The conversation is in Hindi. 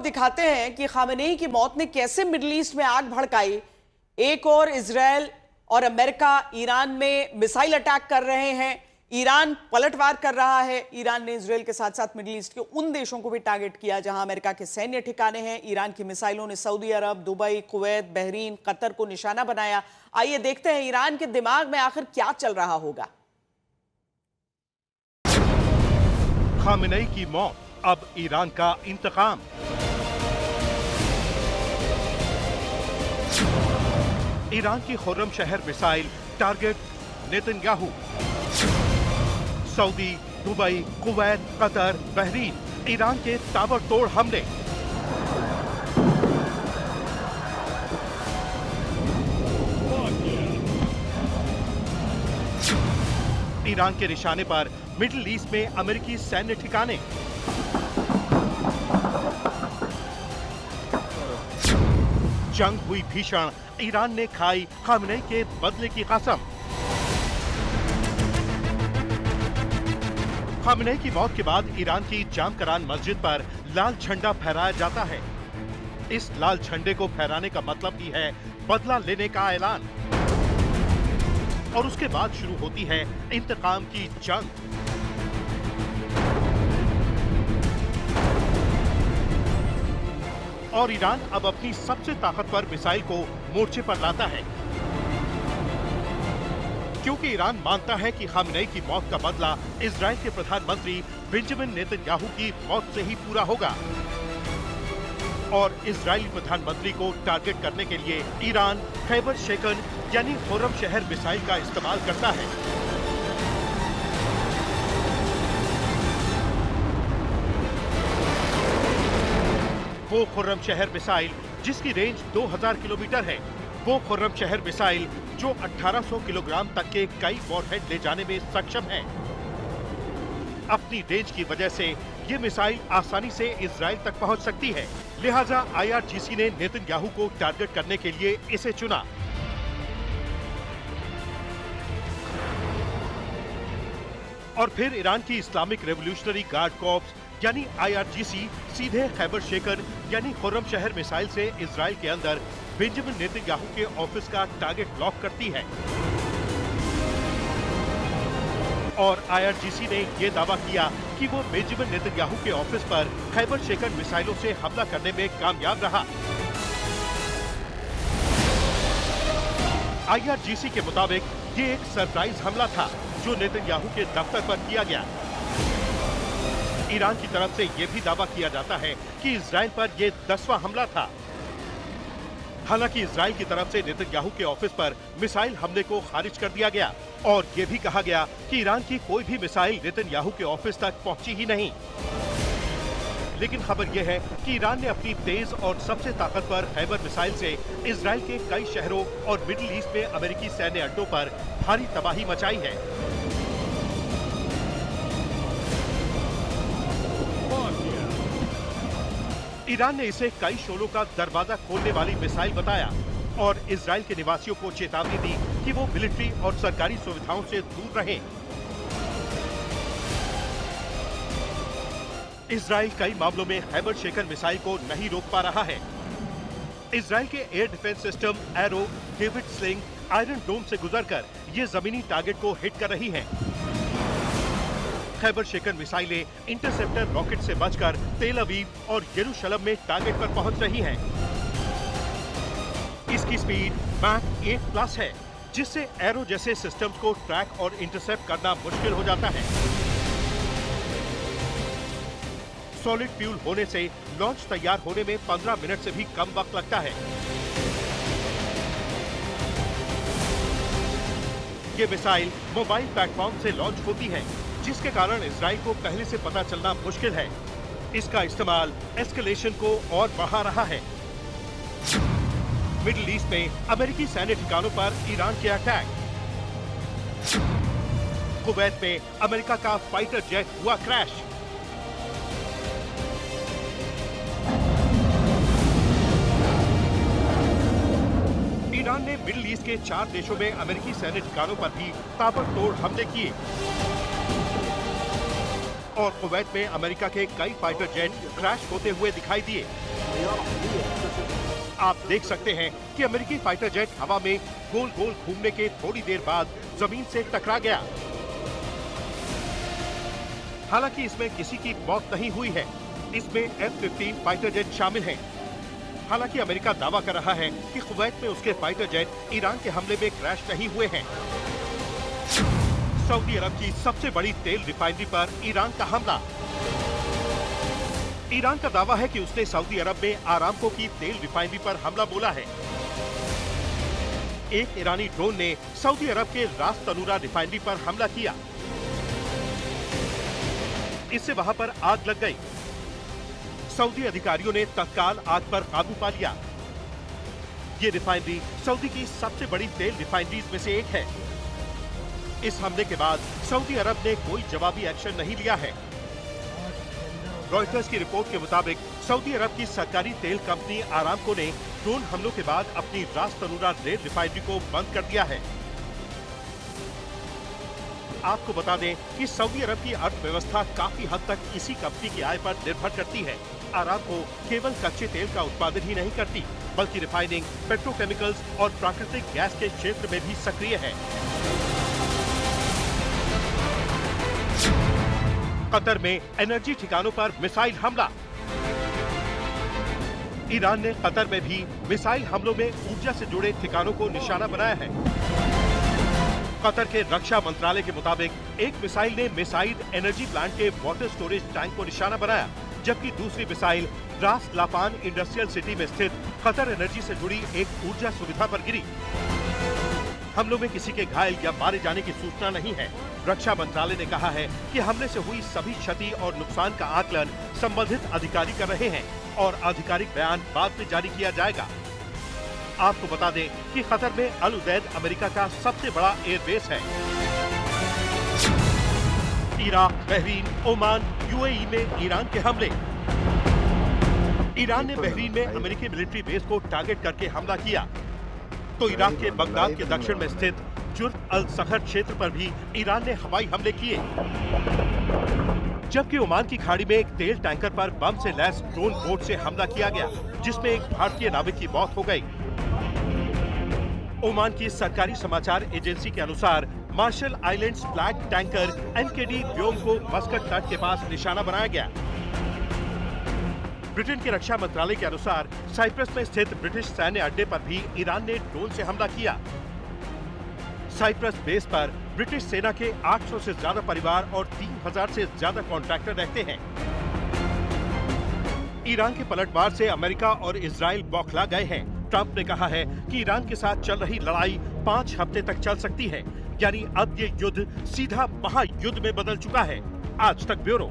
दिखाते हैं कि खामेनेई की मौत ने कैसे मिडिल ईस्ट में आग भड़काई। एक और इजरायल और अमेरिका ईरान में मिसाइल अटैक कर रहे हैं। ईरान पलटवार कर रहा है। ईरान ने इजरायल के साथ साथ मिडिल ईस्ट के उन देशों को भी टारगेट किया जहां अमेरिका के सैन्य ठिकाने हैं। ईरान की मिसाइलों ने सऊदी अरब, दुबई, कुवैत, बहरीन, कतर को निशाना बनाया। आइए देखते हैं ईरान के दिमाग में आखिर क्या चल रहा होगा। खामेनेई की मौत, अब ईरान का इंतकाम। ईरान की खुर्रम शहर missile target Netanyahu. Saudi, Dubai, Kuwait, Qatar, Bahrain, Iran के ताबड़तोड़ हमले। ईरान के निशाने पर मिडिल ईस्ट में अमेरिकी सैन्य ठिकाने। जंग हुई भीषण, ईरान ने खाई खामेनेई के बदले की कसम। खामेनेई की मौत के बाद ईरान की जामकरान मस्जिद पर लाल झंडा फहराया जाता है। इस लाल झंडे को फहराने का मतलब ही है बदला लेने का ऐलान। और उसके बाद शुरू होती है इंतकाम की जंग। और ईरान अब अपनी सबसे ताकतवर मिसाइल को मोर्चे पर लाता है, क्योंकि ईरान मानता है कि खामेनेई की मौत का बदला इजरायल के प्रधानमंत्री बेंजामिन नेतन्याहू की मौत से ही पूरा होगा। और इजरायली प्रधानमंत्री को टारगेट करने के लिए ईरान खैबर शेकन यानी खुर्रम शहर मिसाइल का इस्तेमाल करता है। वो खुर्रम शहर मिसाइल जिसकी रेंज 2000 किलोमीटर है। वो खुर्रम शहर मिसाइल जो 1800 किलोग्राम तक के कई वॉरहेड ले जाने में सक्षम है। अपनी रेंज की वजह से ये मिसाइल आसानी से इजराइल तक पहुंच सकती है। लिहाजा IRGC ने नेतन्याहू को टारगेट करने के लिए इसे चुना। और फिर ईरान की इस्लामिक रेवोल्यूशनरी गार्ड कॉर्प्स यानी IRGC सीधे खैबर शेकन यानी खुर्रम शहर मिसाइल से इजराइल के अंदर बेंजामिन नेतन्याहू के ऑफिस का टारगेट लॉक करती है। और IRGC ने यह दावा किया कि वो बेंजामिन नेतन्याहू के ऑफिस पर खैबर शेकन मिसाइलों से हमला करने में कामयाब रहा। IRGC के मुताबिक ये एक सरप्राइज हमला था जो नेतन्याहू के दफ्तर पर किया गया। ईरान की तरफ से यह भी दावा किया जाता है कि इजराइल पर यह 10वां हमला था। हालांकि इजराइल की तरफ से नेतन्याहू के ऑफिस पर मिसाइल हमले को खारिज कर दिया गया और यह भी कहा गया कि ईरान की कोई भी मिसाइल नेतन्याहू के ऑफिस तक पहुंची ही नहीं। लेकिन खबर यह है कि ईरान ने अपनी तेज और सबसे ताकतवर खैबर मिसाइल से इजराइल के कई शहरों और मिडिल ईस्ट में अमेरिकी सैन्य अड्डों पर भारी तबाही मचाई है। ईरान ने इसे कई शोलों का दरवाजा खोलने वाली मिसाइल बताया और इजराइल के निवासियों को चेतावनी दी कि वो मिलिट्री और सरकारी सुविधाओं से दूर रहें। इजराइल कई मामलों में खैबर शेकन मिसाइल को नहीं रोक पा रहा है। इजराइल के air defence system arrow, David sling, iron dome से गुजरकर ये जमीनी टारगेट को हिट कर रही हैं। खैबर शेकन मिसाइलें इंटरसेप्टर रॉकेट से बचकर तेल अवीव और यरूशलेम में टारगेट पर पहुंच रही हैं। इसकी स्पीड मैक 8+ है, जिससे एरो जैसे सिस्टम्स को ट्रैक और इंटरसेप्ट करना मुश्किल हो जाता है। सॉलिड फ्यूल होने से लॉन्च तैयार होने में 15 मिनट से भी कम वक्त लगता है। ये मिसाइल मोबाइल प्लेटफॉर्म से लॉन्च होती है, जिसके कारण इजराइल को पहले से पता चलना मुश्किल है। इसका इस्तेमाल एस्केलेशन को और बढ़ा रहा है। मिडिल ईस्ट में अमेरिकी सैन्य ठिकानों पर ईरान के अटैक। कुवैत में अमेरिका का फाइटर जेट हुआ क्रैश। ईरान ने मिडिल ईस्ट के 4 देशों में अमेरिकी सैन्य ठिकानों पर भी ताबड़तोड़ हमले किए और कुवैत में अमेरिका के कई फाइटर जेट क्रैश होते हुए दिखाई दिए। आप देख सकते हैं कि अमेरिकी फाइटर जेट हवा में गोल गोल घूमने के थोड़ी देर बाद जमीन से टकरा गया। हालांकि इसमें किसी की मौत नहीं हुई है। इसमें F-15 फाइटर जेट शामिल हैं। हालांकि अमेरिका दावा कर रहा है कि कुवैत में उसके फाइटर जेट ईरान के हमले में क्रैश नहीं हुए हैं। सऊदी अरब की सबसे बड़ी तेल रिफाइनरी पर ईरान का हमला। ईरान का दावा है कि उसने सऊदी अरब में आरामको की तेल रिफाइनरी पर हमला बोला है। एक ईरानी ड्रोन ने सऊदी अरब के रास तनूरा रिफाइनरी पर हमला किया। इससे वहां पर आग लग गई। सऊदी अधिकारियों ने तत्काल आग पर काबू पा लिया। ये रिफाइनरी सऊदी की सबसे बड़ी तेल रिफाइनरीज में से एक है। इस हमले के बाद सऊदी अरब ने कोई जवाबी एक्शन नहीं लिया है। रॉयटर्स की रिपोर्ट के मुताबिक सऊदी अरब की सरकारी तेल कंपनी आरामको ने ड्रोन हमलों के बाद अपनी रास तनूरा रेल रिफाइनरी को बंद कर दिया है। आपको बता दें कि सऊदी अरब की अर्थव्यवस्था काफी हद तक इसी कंपनी की आय पर निर्भर करती है। आरामको केवल कच्चे तेल का उत्पादन ही नहीं करती, बल्कि रिफाइनिंग, पेट्रोकेमिकल्स और प्राकृतिक गैस के क्षेत्र में भी सक्रिय है। कतर में एनर्जी ठिकानों पर मिसाइल हमला। ईरान ने कतर में भी मिसाइल हमलों में ऊर्जा से जुड़े ठिकानों को निशाना बनाया है। कतर के रक्षा मंत्रालय के मुताबिक एक मिसाइल ने मिसाइल एनर्जी प्लांट के वाटर स्टोरेज टैंक को निशाना बनाया, जबकि दूसरी मिसाइल रास लाफान इंडस्ट्रियल सिटी में स्थित कतर एनर्जी से जुड़ी एक ऊर्जा सुविधा पर गिरी। हमलों में किसी के घायल या मारे जाने की सूचना नहीं है। रक्षा मंत्रालय ने कहा है कि हमले से हुई सभी क्षति और नुकसान का आकलन संबंधित अधिकारी कर रहे हैं और आधिकारिक बयान बाद में जारी किया जाएगा। आपको बता दें कि कतर में अल उदैद अमेरिका का सबसे बड़ा एयरबेस है। इराक, बहरीन, ओमान, यूएई में ईरान के हमले। ईरान ने बहरीन में अमेरिकी मिलिट्री बेस को टारगेट करके हमला किया, तो इराक के बगदाद के दक्षिण में स्थित जुर्फ अल सखर क्षेत्र पर भी ईरान ने हवाई हमले किए। जबकि ओमान की खाड़ी में एक तेल टैंकर पर बम से लैस ड्रोन बोट से हमला किया गया, जिसमें एक भारतीय नाविक की मौत हो गई। ओमान की सरकारी समाचार एजेंसी के अनुसार मार्शल आइलैंड्स फ्लैग टैंकर एनकेडी व्योम को मस्कट तट के पास निशाना बनाया गया। ब्रिटेन के रक्षा मंत्रालय के अनुसार साइप्रस में स्थित ब्रिटिश सैन्य अड्डे पर भी ईरान ने ड्रोन से हमला किया। साइप्रस बेस पर ब्रिटिश सेना के 800 से ज्यादा परिवार और 3000 से ज्यादा कॉन्ट्रैक्टर रहते हैं। ईरान के पलटवार से अमेरिका और इजराइल बौखला गए हैं। ट्रंप ने कहा है कि ईरान के साथ चल रही लड़ाई 5 हफ्ते तक चल सकती है, यानी अब ये युद्ध सीधा महायुद्ध में बदल चुका है। आज तक ब्यूरो।